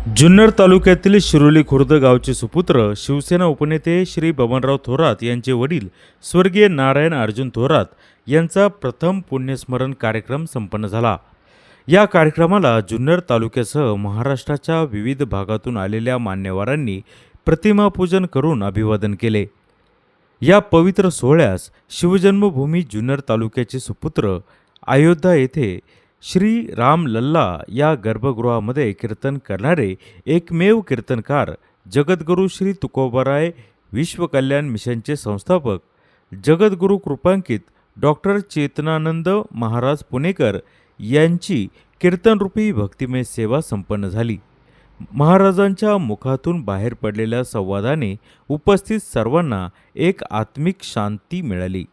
जुन्नर तालुक्यातील शिरोली खुर्द गावचे सुपुत्र शिवसेना उपनेते श्री बबनराव थोरात यांचे वडील स्वर्गीय नारायण अर्जुन थोरात यांचा प्रथम पुण्यस्मरण कार्यक्रम संपन्न झाला। या कार्यक्रमाला जुन्नर तालुक्यासह महाराष्ट्राच्या विविध भागातून आलेल्या मान्यवरांनी प्रतिमा पूजन करून अभिवादन केले। या पवित्र सोहळ्यास शिवजन्मभूमी जुन्नर तालुक्याचे सुपुत्र अयोध्या येथे श्री राम लल्ला या गर्भगृहामध्ये कीर्तन करणारे एकमेव कीर्तनकार जगद्गुरू श्री तुकोबाराय विश्वकल्याण मिशनचे संस्थापक जगद्गुरू कृपांकित डॉक्टर चेतनानंद महाराज पुणेकर यांची कीर्तनरूपी भक्तिमय सेवा संपन्न झाली। महाराजांच्या मुखातून बाहेर पडलेल्या संवादाने उपस्थित सर्वांना एक आत्मिक शांती मिळाली।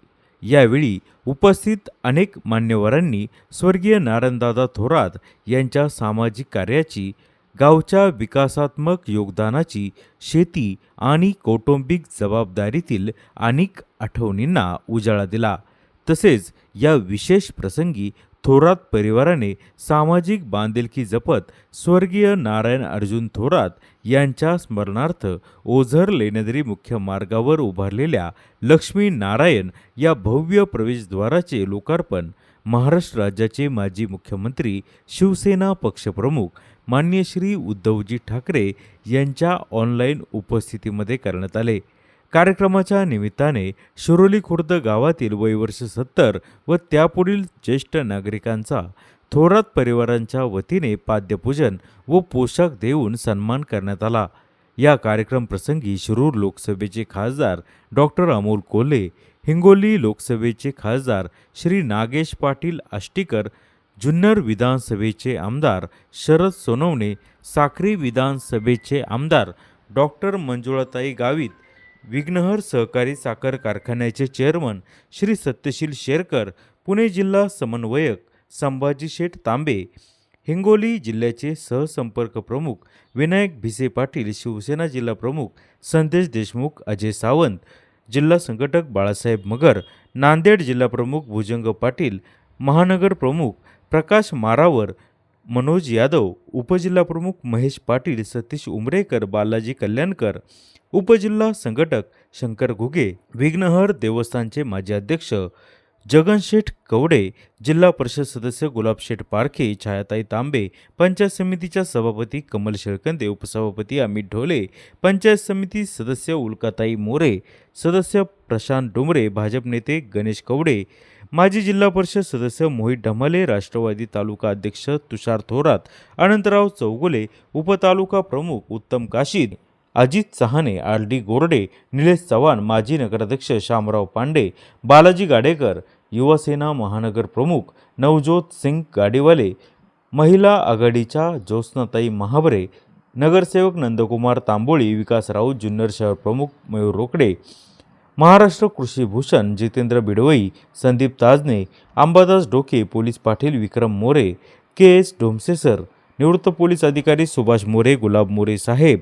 यावेळी उपस्थित अनेक मान्यवरांनी स्वर्गीय नारायणदादा थोरात यांच्या सामाजिक कार्याची, गावच्या विकासात्मक योगदानाची, शेती आणि कौटुंबिक जबाबदारीतील अनेक आठवणींना उजाळा दिला। तसेच या विशेष प्रसंगी थोरात परिवाराने सामाजिक बांधिलकी जपत स्वर्गीय नारायण अर्जुन थोरात यांच्या स्मरणार्थ ओझर लेण्याद्री मुख्य मार्गावर उभारलेल्या लक्ष्मी नारायण या भव्य प्रवेशद्वाराचे लोकार्पण महाराष्ट्र राज्याचे माजी मुख्यमंत्री शिवसेना पक्षप्रमुख माननीय श्री उद्धवजी ठाकरे यांच्या ऑनलाईन उपस्थितीमध्ये करण्यात आले। कार्यक्रमाच्या निमित्ताने शिरोली खुर्द गावातील वय वर्ष 70 व त्यापुढील ज्येष्ठ नागरिकांचा थोरात परिवारांच्या वतीने पाद्यपूजन व पोशाख देऊन सन्मान करण्यात आला। या कार्यक्रम प्रसंगी शिरूर लोकसभेचे खासदार डॉक्टर अमोल कोल्हे, हिंगोली लोकसभेचे खासदार श्री नागेश पाटील आष्टीकर, जुन्नर विधानसभेचे आमदार शरद सोनवणे, साक्री विधानसभेचे आमदार डॉक्टर मंजुळाताई गावित, विघ्नहर सहकारी साखर कारखान्याचे चेअरमन श्री सत्यशील शेरकर, पुणे जिल्हा समन्वयक संभाजी शेठ तांबे, हिंगोली जिल्ह्याचे सहसंपर्क प्रमुख विनायक भिसे पाटील, शिवसेना जिल्हा प्रमुख संदेश देशमुख, अजय सावंत, जिल्हा संघटक बाळासाहेब मगर, नांदेड जिल्हा प्रमुख भुजंग पाटील, महानगर प्रमुख प्रकाश मारावर, मनोज यादव, उपजिल्हा प्रमुख महेश पाटील, सतीश उमरेकर, बालाजी कल्याणकर, उपजिल्हा संघटक शंकर घुगे, विघ्नहर देवस्थानचे माजी अध्यक्ष जगनशेठ कवडे, जिल्हा परिषद सदस्य गुलाबशेठ पारखे, छायाताई तांबे, पंचायत समितीच्या सभापती कमल शेळकंदे, उपसभापती अमित ढोले, पंचायत समिती सदस्य उल्काताई मोरे, सदस्य प्रशांत डोंबरे, भाजप नेते गणेश कवडे, माजी जिल्हा परिषद सदस्य मोहित ढमाले, राष्ट्रवादी तालुका अध्यक्ष तुषार थोरात, अनंतराव चौगुले, उपतालुका प्रमुख उत्तम काशीद, अजित चहाने, आर डी गोरडे, निलेश चव्हाण, माजी नगराध्यक्ष शामराव पांडे, बालाजी गाडेकर, युवासेना महानगर प्रमुख नवज्योत सिंग गाडीवाले, महिला आघाडीच्या ज्योत्स्नाताई महाबरे, नगरसेवक नंदकुमार तांबोळी, विकास राऊत, जुन्नर शहर प्रमुख मयूर रोकडे, महाराष्ट्र कृषी भूषण जितेंद्र बिडवई, संदीप ताजने, अंबादास डोके, पोलीस पाटील विक्रम मोरे, के एस ढोमसेसर, निवृत्त पोलीस अधिकारी सुभाष मोरे, गुलाब मोरे साहेब,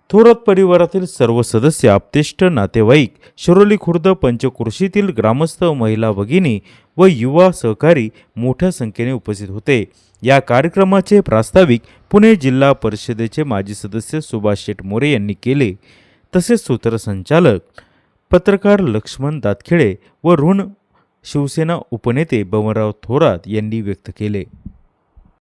थोरात परिवारातील सर्व सदस्य, आप्तेष्ट, नातेवाईक, शिरोली खुर्द पंचक्रोशीतील ग्रामस्थ, महिला भगिनी व युवा सहकारी मोठ्या संख्येने उपस्थित होते। या कार्यक्रमाचे प्रास्ताविक पुणे जिल्हा परिषदेचे माजी सदस्य सुभाष शेठ मोरे यांनी केले। तसेच सूत्रसंचालक पत्रकार लक्ष्मण दातखिळे व ऋण शिवसेना उपनेते बबनराव थोरात यांनी व्यक्त केले।